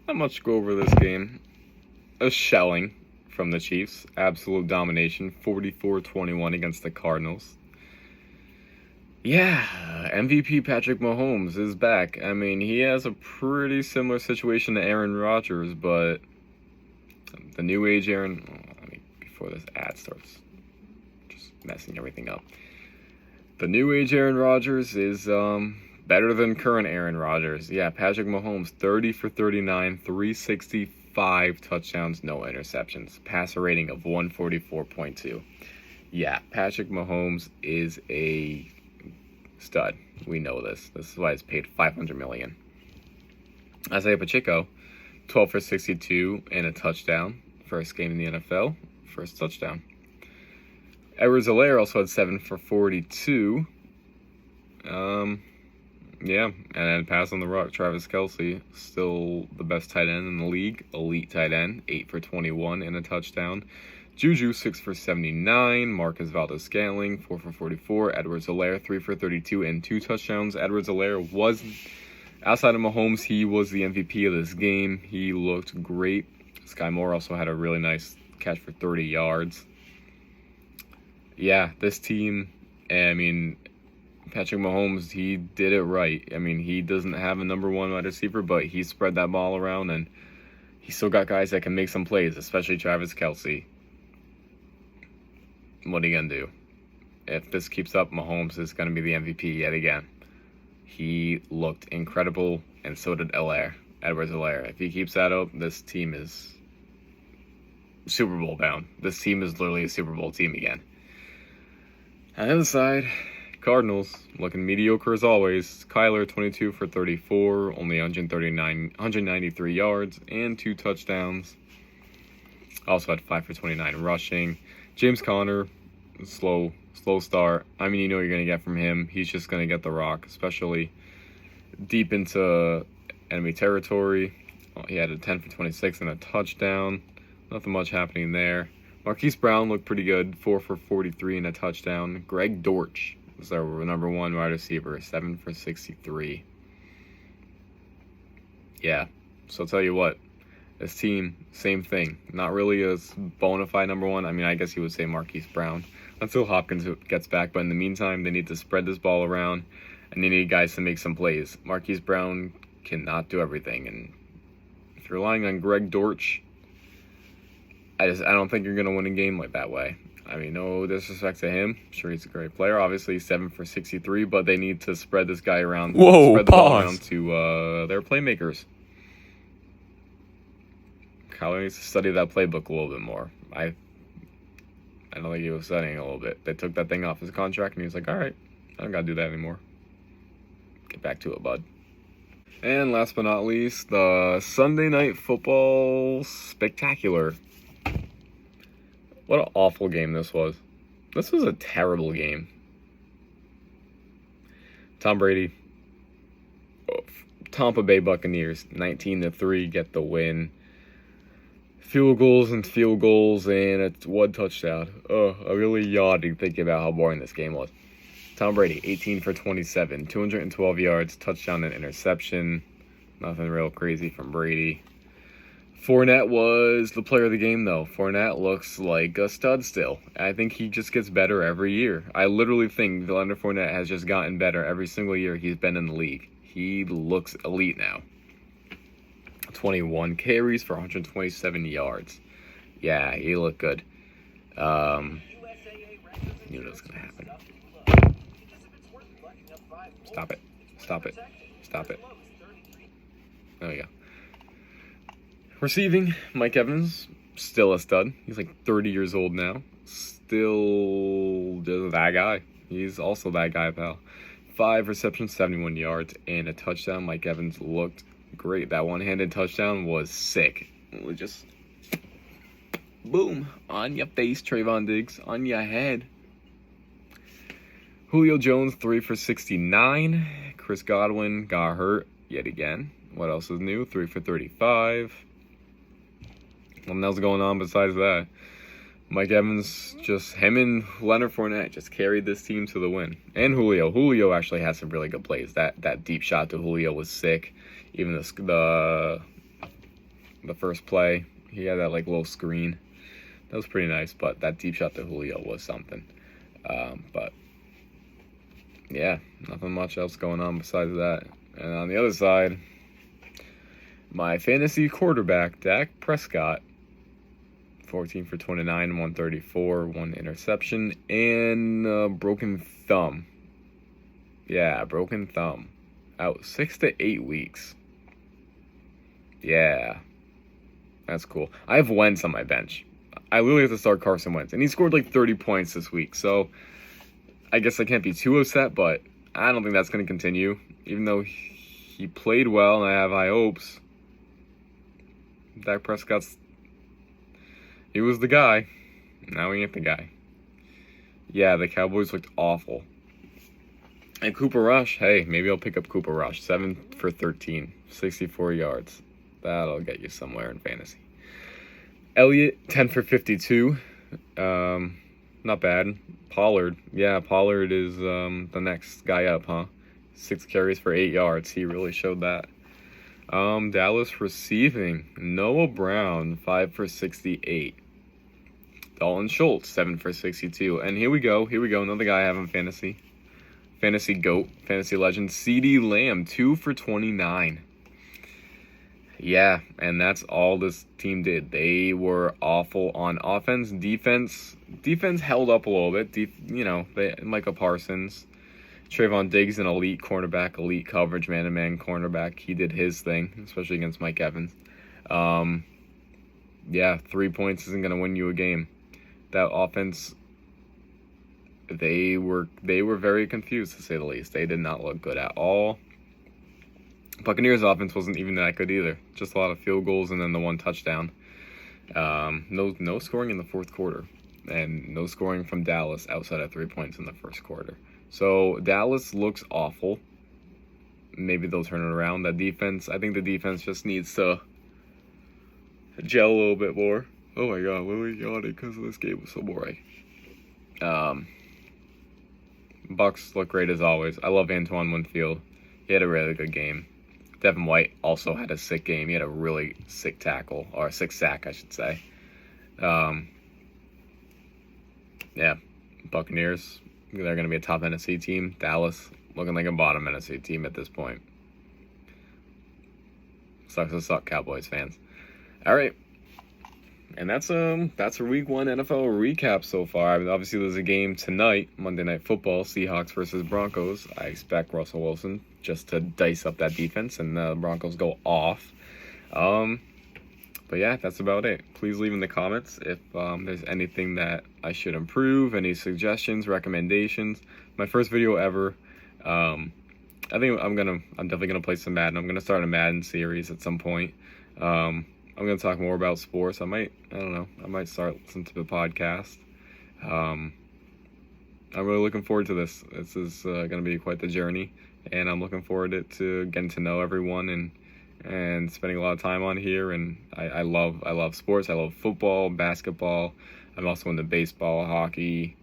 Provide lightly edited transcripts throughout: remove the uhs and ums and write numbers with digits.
Not much to go over this game. A shelling from the Chiefs. Absolute domination. 44-21 against the Cardinals. Yeah, MVP Patrick Mahomes is back. I mean, he has a pretty similar situation to Aaron Rodgers, but the new age before this ad starts just messing everything up. The new age Aaron Rodgers is better than current Aaron Rodgers. Yeah, Patrick Mahomes, 30 for 39, 365 touchdowns, no interceptions. Passer rating of 144.2. Yeah, Patrick Mahomes is a stud. We know this. This is why he's paid $500 million. Isaiah Pacheco, 12 for 62 and a touchdown. First game in the NFL, first touchdown. Edwards-Helaire also had 7 for 42. Yeah, and then pass on the rock. Travis Kelce, still the best tight end in the league. Elite tight end, 8 for 21 and a touchdown. Juju, 6 for 79. Marcus Valdes-Scantling, 4 for 44. Edwards-Helaire, 3 for 32 and 2 touchdowns. Edwards-Helaire was, outside of Mahomes, he was the MVP of this game. He looked great. Sky Moore also had a really nice catch for 30 yards. Yeah, this team, I mean, Patrick Mahomes, he did it right. I mean, he doesn't have a number one wide receiver, but he spread that ball around, and he still got guys that can make some plays, especially Travis Kelce. What are you going to do? If this keeps up, Mahomes is going to be the MVP yet again. He looked incredible, and so did Edwards-Helaire. If he keeps that up, this team is Super Bowl bound. This team is literally a Super Bowl team again. On the other side, Cardinals looking mediocre as always. Kyler, 22 for 34, only 193 yards and 2 touchdowns. Also had 5 for 29 rushing. James Conner, slow start. I mean, you know what you're going to get from him. He's just going to get the rock, especially deep into enemy territory. He had a 10 for 26 and a touchdown. Nothing much happening there. Marquise Brown looked pretty good, 4 for 43 and a touchdown. Greg Dortch was our number one wide receiver, 7 for 63. Yeah, so I'll tell you what, this team, same thing. Not really a bona fide number one. I mean, I guess you would say Marquise Brown until Hopkins gets back. But in the meantime, they need to spread this ball around, and they need guys to make some plays. Marquise Brown cannot do everything, and if you're relying on Greg Dortch, I don't think you're going to win a game like that way. I mean, no disrespect to him. I'm sure he's a great player. Obviously, he's 7 for 63, but they need to spread this guy around. Spread the ball around to their playmakers. Kyler needs to study that playbook a little bit more. I don't think he was studying a little bit. They took that thing off his contract, and he was like, all right, I don't got to do that anymore. Get back to it, bud. And last but not least, the Sunday Night Football Spectacular. What an awful game this was. This was a terrible game. Tom Brady, Tampa Bay Buccaneers, 19-3, get the win. Field goals, and it's one touchdown. I'm really yawning thinking about how boring this game was. Tom Brady, 18 for 27, 212 yards, touchdown and interception. Nothing real crazy from Brady. Fournette was the player of the game, though. Fournette looks like a stud still. I think he just gets better every year. I literally think Leonard Fournette has just gotten better every single year he's been in the league. He looks elite now. 21 carries for 127 yards. Yeah, he looked good. Knew that was going to happen. Stop it. There we go. Receiving, Mike Evans, still a stud. He's like 30 years old now. Still just that guy. He's also that guy, pal. 5 receptions, 71 yards, and a touchdown. Mike Evans looked great. That one-handed touchdown was sick. It was just boom on your face, Trayvon Diggs, on your head. Julio Jones, 3 for 69. Chris Godwin got hurt yet again. What else is new? 3 for 35. Nothing else going on besides that. Mike Evans, just him and Leonard Fournette just carried this team to the win. And Julio. Julio actually had some really good plays. That deep shot to Julio was sick. Even the the first play. He had that like little screen. That was pretty nice, but that deep shot to Julio was something. But yeah, nothing much else going on besides that. And on the other side, my fantasy quarterback, Dak Prescott, 14 for 29, 134, 1 interception, and broken thumb. Yeah, broken thumb. Out 6 to 8 weeks. Yeah, that's cool. I have Wentz on my bench. I literally have to start Carson Wentz, and he scored like 30 points this week, so I guess I can't be too upset, but I don't think that's going to continue. Even though he played well and I have high hopes, Dak Prescott's, he was the guy. Now he ain't the guy. Yeah, the Cowboys looked awful. And Cooper Rush, hey, maybe I'll pick up Cooper Rush. 7 for 13, 64 yards. That'll get you somewhere in fantasy. Elliott, 10 for 52. Not bad. Pollard. Yeah, Pollard is the next guy up, huh? 6 carries for 8 yards. He really showed that. Dallas receiving. Noah Brown, 5 for 68. Dalton Schultz, 7 for 62. And here we go. Another guy I have in fantasy. Fantasy GOAT. Fantasy legend. CeeDee Lamb, 2 for 29. Yeah, and that's all this team did. They were awful on offense. Defense held up a little bit. Micah Parsons, Trayvon Diggs, an elite cornerback, elite coverage, man-to-man cornerback. He did his thing, especially against Mike Evans. 3 points isn't going to win you a game. That offense, they were very confused, to say the least. They did not look good at all. Buccaneers offense wasn't even that good either. Just a lot of field goals and then the 1 touchdown. No scoring in the fourth quarter. And no scoring from Dallas outside of 3 points in the first quarter. So Dallas looks awful. Maybe they'll turn it around. That defense, I think the defense just needs to gel a little bit more. Oh my God, Lily yawning because this game was so boring. Bucks look great as always. I love Antoine Winfield. He had a really good game. Devin White also had a sick game. He had a really sick tackle, or a sick sack, I should say. Buccaneers, they're going to be a top NFC team. Dallas, looking like a bottom NFC team at this point. Sucks to suck, Cowboys fans. All right. And that's a week 1 NFL recap so far. I mean, obviously, there's a game tonight, Monday Night Football, Seahawks versus Broncos. I expect Russell Wilson just to dice up that defense and the Broncos go off. But yeah, that's about it. Please leave in the comments if there's anything that I should improve, any suggestions, recommendations. My first video ever. I think I'm definitely gonna play some Madden. I'm gonna start a Madden series at some point. I'm gonna talk more about sports. I might start some type of podcast. I'm really looking forward to this. This is gonna be quite the journey, and I'm looking forward to getting to know everyone and spending a lot of time on here. And I love sports. I love football, basketball. I'm also into baseball, hockey,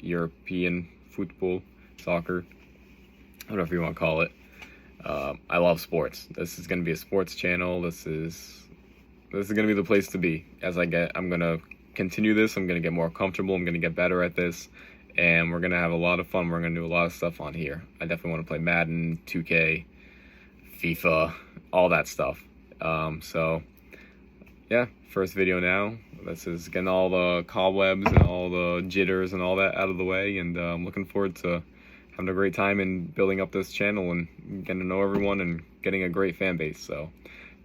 European football, soccer, whatever you want to call it. I love sports. This is going to be a sports channel. This is going to be the place to be. I'm going to continue this. I'm going to get more comfortable. I'm going to get better at this. And we're going to have a lot of fun. We're going to do a lot of stuff on here. I definitely want to play Madden, 2K, FIFA, all that stuff. First video now. This is getting all the cobwebs and all the jitters and all that out of the way. And I'm looking forward to having a great time in building up this channel and getting to know everyone and getting a great fan base. So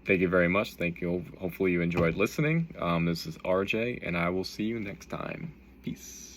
thank you very much. Thank you. Hopefully you enjoyed listening. This is RJ, and I will see you next time. Peace.